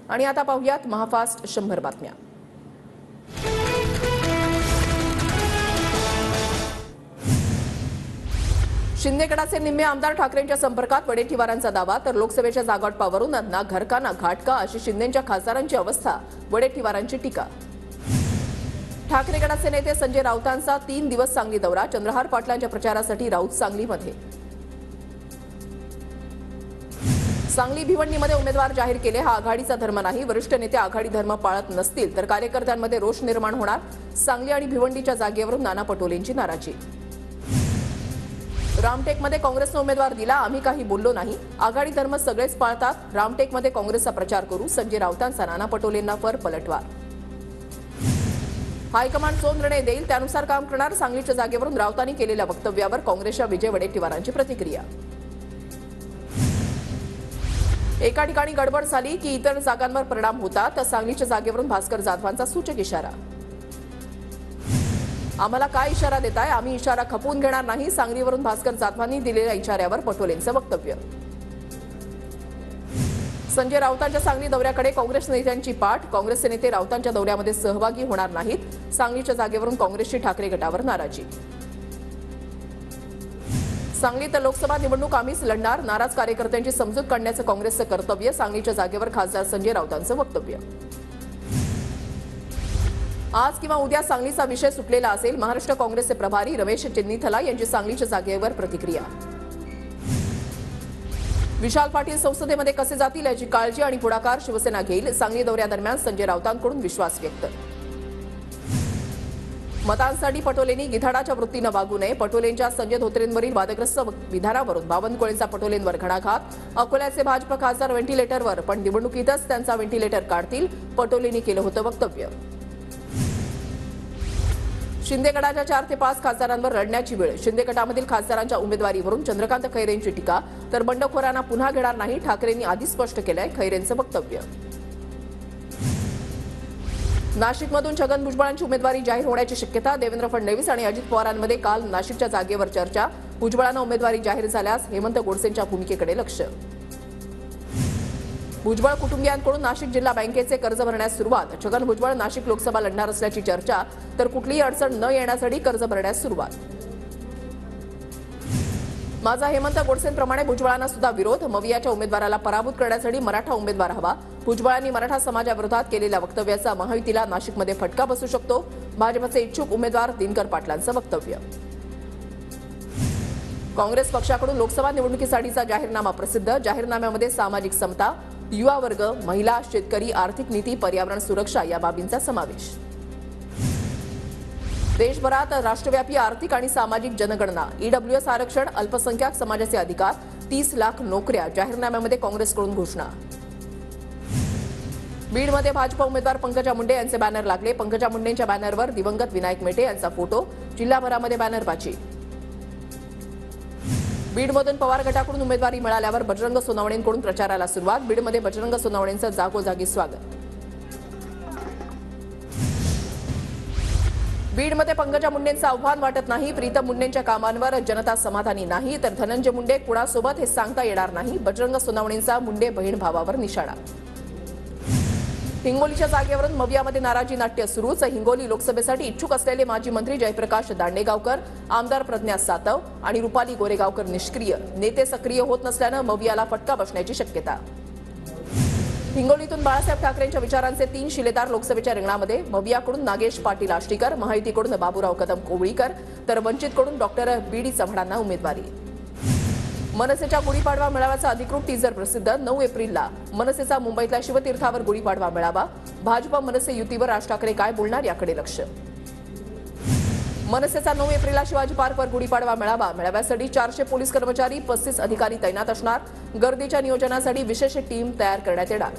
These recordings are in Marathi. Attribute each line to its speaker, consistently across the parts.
Speaker 1: आणि आता पाहूयात महाफास्ट 100 बातम्या। शिंदेगडाचे निम्मे आमदार ठाकरेंच्या संपर्कात, वडेट्टीवारांचा दावा। तर लोकसभेच्या जागावाटपावरून ना घरका ना घाटका अशी शिंदेच्या खासदारांची अवस्था, वडेट्टीवारांची टीका। ठाकरे गटाचे नेते संजय राऊतांचा 3 दिवस सांगली दौरा, चंद्रहार पाटलांच्या प्रचारासाठी राऊत सांगलीमध्ये। सांगली भिवंडीमध्ये उमेदवार जाहीर केले, हा आघाडीचा धर्म नाही। वरिष्ठ नेते आघाडी धर्म पाळत नसतील तर कार्यकर्त्यांमध्ये रोष निर्माण होणार। सांगली आणि भिवंडीच्या जागेवरून नाना पटोलेंची नाराजी। रामटेकमध्ये काँग्रेसने उमेदवार दिला, आम्ही काही बोललो नाही। आघाडी धर्म सगळेच पाळतात, रामटेकमध्ये काँग्रेसचा प्रचार करू। संजय राऊतांचा नाना पटोलेंना पलटवार। हायकमांड जो निर्णय देईल त्यानुसार काम करणार, सांगलीच्या जागेवरून राऊतांनी केलेल्या वक्तव्यावर काँग्रेसच्या विजय वडेट्टीवारांची प्रतिक्रिया। एका ठिकाणी गडबड झाली की इतर जागांवर परिणाम होता, तर सांगलीच्या जागेवरून भास्कर जाधवांचा सूचक इशारा। आम्हाला काय इशारा देताय, आम्ही इशारा खपवून घेणार नाही। सांगलीवरून भास्कर जाधवांनी दिलेल्या इशाऱ्यावर पटोलेंचं वक्तव्य। संजय राऊतांच्या सांगली दौऱ्याकडे काँग्रेस नेत्यांची पाठ, काँग्रेसचे नेते राऊतांच्या दौऱ्यामध्ये सहभागी होणार नाहीत। सांगलीच्या जागेवरून काँग्रेसची ठाकरे गटावर नाराजी। सांगलीत लोकसभा निवडणूक आम्हीच लढणार, नाराज कार्यकर्त्यांची समजूत काढण्याचं काँग्रेसचं कर्तव्य। सांगलीच्या जागेवर खासदार संजय राऊतांचं वक्तव्य। आज किंवा उद्या सांगलीचा विषय सुटलेला असेल, महाराष्ट्र काँग्रेसचे प्रभारी रमेश चेन्नीथला यांची सांगलीच्या जागेवर प्रतिक्रिया। विशाल पाटील संसदेमध्ये कसे जातील याची काळजी आणि पुढाकार शिवसेना घेईल, सांगली दौऱ्यादरम्यान संजय राऊतांकडून विश्वास व्यक्त। मतांसाठी पटोलेंनी गिधाडाच्या वृत्तीनं वागू नये, पटोलेंच्या संजय धोत्रेंवरील वादग्रस्त विधानावरून बावनकुळेंचा पटोलेंवर घणाघात। अकोल्याचे भाजप खासदार व्हेंटिलेटरवर, पण निवडणुकीतच त्यांचा व्हेंटिलेटर काढतील, पटोलेंनी केलं होतं वक्तव्य। शिंदेगडाच्या 4 ते 5 खासदारांवर लढण्याची वेळ, शिंदे गटामधील खासदारांच्या उमेदवारीवरून चंद्रकांत खैरेंची टीका। तर बंडखोरांना पुन्हा घेणार नाही, ठाकरेंनी आधी स्पष्ट केलंय, खैरेंचं वक्तव्य। नाशिकमधून छगन भुजबळांची उमेदवारी जाहीर होण्याची शक्यता, देवेंद्र फडणवीस आणि अजित पवारांमध्ये काल नाशिकच्या जागेवर चर्चा। भुजबळांना उमेदवारी जाहीर झाल्यास हेमंत गोडसेंच्या भूमिकेकडे लक्ष। भुजबळ कुटुंबियांकडून नाशिक जिल्हा बँकेचे कर्ज भरण्यास सुरुवात, छगन भुजबळ नाशिक लोकसभा लढणार असल्याची चर्चा। तर कुठलीही अडचण न येण्यासाठी कर्ज भरण्यास सुरुवात। माझा हेमंत गोडसेंप्रमाणे भुजबळांना सुद्धा विरोध, मवियाच्या उमेदवाराला पराभूत करण्यासाठी मराठा उमेदवार हवा। भुजबळांनी मराठा समाजाविरोधात केलेल्या वक्तव्याचा महायुतीला नाशिकमध्ये फटका बसू शकतो, भाजपचे इच्छुक उमेदवार दिनकर पाटलांचं वक्तव्य। काँग्रेस पक्षाकडून लोकसभा निवडणुकीसाठीचा जाहीरनामा प्रसिद्ध, जाहीरनाम्यामध्ये सामाजिक समता, युवा वर्ग, महिला, शेतकरी, आर्थिक नीती, पर्यावरण सुरक्षा या बाबींचा समावेश। देशभरात राष्ट्रव्यापी आर्थिक आणि सामाजिक जनगणना, ईडब्ल्यूएस आरक्षण, अल्पसंख्याक समाजाचे अधिकार, 30 लाख नोकऱ्या, जाहीरनाम्यामध्ये काँग्रेसकडून घोषणा। बीडमध्ये भाजप उमेदवार पंकजा मुंडे यांचे बॅनर लागले, पंकजा मुंडेंच्या बॅनरवर दिवंगत विनायक मेटे यांचा फोटो, जिल्हाभरामध्ये बॅनरबाजी। बीडमधून पवार गटाकडून उमेदवारी मिळाल्यावर बजरंग सोनवणेंकडून प्रचाराला सुरुवात, बीडमध्ये बजरंग सोनवणेंचं जागोजागी स्वागत। बीडमध्ये पंकजा मुंडेंचं आव्हान वाटत नाही, प्रीतम मुंडेंच्या कामांवर जनता समाधानी नाही, तर धनंजय मुंडे कुणासोबत हे सांगता येणार नाही, बजरंग सोनवणेंचा मुंडे बहीण भावावर निशाणा। हिंगोलीच्या जागेवरून मवियामध्ये नाराजी नाट्य सुरूच, हिंगोली लोकसभेसाठी इच्छुक असलेले माजी मंत्री जयप्रकाश दांडेगावकर, आमदार प्रज्ञा सातव आणि रुपाली गोरेगावकर निष्क्रिय, नेते सक्रिय होत नसल्यानं मवियाला फटका बसण्याची शक्यता। हिंगोलीतून बाळासाहेब ठाकरेंच्या विचारांचे 3 शिलेदार लोकसभेच्या रिंगणामध्ये, मवियाकडून नागेश पाटील आष्टीकर, महायुतीकडून बाबूराव कदम कोवळीकर, तर वंचितकडून डॉक्टर बी.डी. चव्हाणांना उमेदवारी। मनसेच्या गुढीपाडवा मेळाव्याचा अधिकृत टीजर प्रसिद्ध, 9 एप्रिलला मनसेचा मुंबईतल्या शिवतीर्थावर गुढीपाडवा मेळावा, भाजप मनसे युतीवर राज ठाकरे काय बोलणार याकडे लक्ष। मनसेचा 9 एप्रिलला शिवाजी पार्कवर गुढीपाडवा मेळावा, मेळाव्यासाठी 400 पोलीस कर्मचारी, 35 अधिकारी तैनात असणार, गर्दीच्या नियोजनासाठी विशेष टीम तयार करण्यात येणार।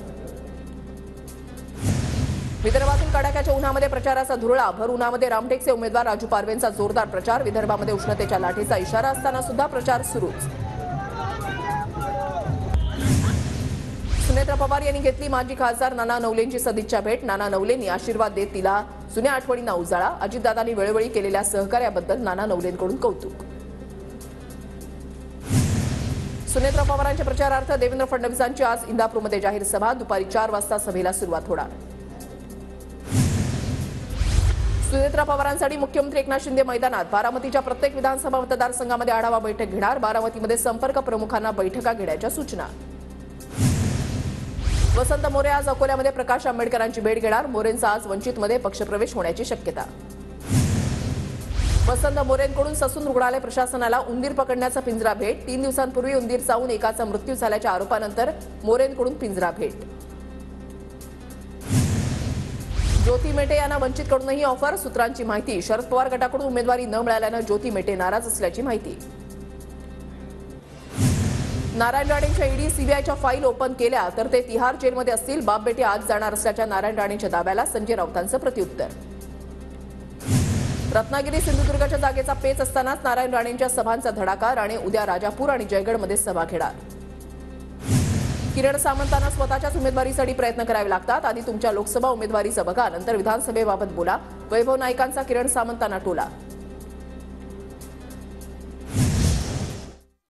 Speaker 1: विदर्भातील कडाक्याच्या उन्हामध्ये प्रचाराचा धुरळा, भर उन्हामध्ये रामटेकचे उमेदवार राजू पारवेंचा जोरदार प्रचार, विदर्भामध्ये उष्णतेच्या लाटेचा इशारा असताना सुद्धा प्रचार सुरूच। सुनेत्रा पवार यांनी घेतली माजी खासदार नाना नवलेंची सदिच्छा भेट, नाना नवलेंनी आशीर्वाद देत तिला जुन्या आठवणींना उजाळा, अजितदादांनी वेळोवेळी केलेल्या सहकार्याबद्दल नाना नवलेंकडून कौतुक। सुनेत्रा पवारांच्या प्रचारार्थ देवेंद्र फडणवीसांची आज इंदापूरमध्ये जाहीर सभा. दुपारी 4 वाजता सभेला सुरुवात होणार. सुनेत्रा पवारांसाठी मुख्यमंत्री एकनाथ शिंदे मैदानात. बारामतीच्या प्रत्येक विधानसभा मतदारसंघामध्ये आढावा बैठक घेणार. बारामतीमध्ये संपर्क प्रमुखांना बैठका घेण्याच्या सूचना. वसंत मोरे आज अकोल्यामध्ये प्रकाश आंबेडकरांची भेट घेणार. मोरेंचा आज वंचितमध्ये पक्षप्रवेश होण्याची शक्यता. वसंत मोरेंकडून ससून रुग्णालय प्रशासनाला उंदीर पकडण्याचा पिंजरा भेट. 3 दिवसांपूर्वी उंदीर चावून एकाचा मृत्यू झाल्याच्या आरोपानंतर मोरेंकडून पिंजरा भेट. ज्योती मेटे यांना वंचितकडूनही ऑफर. सूत्रांची माहिती. शरद पवार गटाकडून उमेदवारी न मिळाल्यानं ज्योती मेटे नाराज असल्याची माहिती. नारायण राणेंच्या ईडी सीबीआयच्या फाईल ओपन केल्या तर ते तिहार जेलमध्ये असतील. बाप बेटे आज जाणार असल्याच्या नारायण राणेंच्या दाव्याला संजय राऊतांचं प्रत्युत्तर. रत्नागिरी सिंधुदुर्गच्या जागेचा पेच असतानाच नारायण राणेंच्या सभांचा धडाका. राणे उद्या राजापूर आणि जयगडमध्ये सभा घेणार. किरण सामंतांना स्वतःच्याच उमेदवारीसाठी प्रयत्न करावे लागतात. आधी तुमच्या लोकसभा उमेदवारीचं बघा, नंतर विधानसभेबाबत बोला. वैभव नाईकांचा किरण सामंतांना टोला.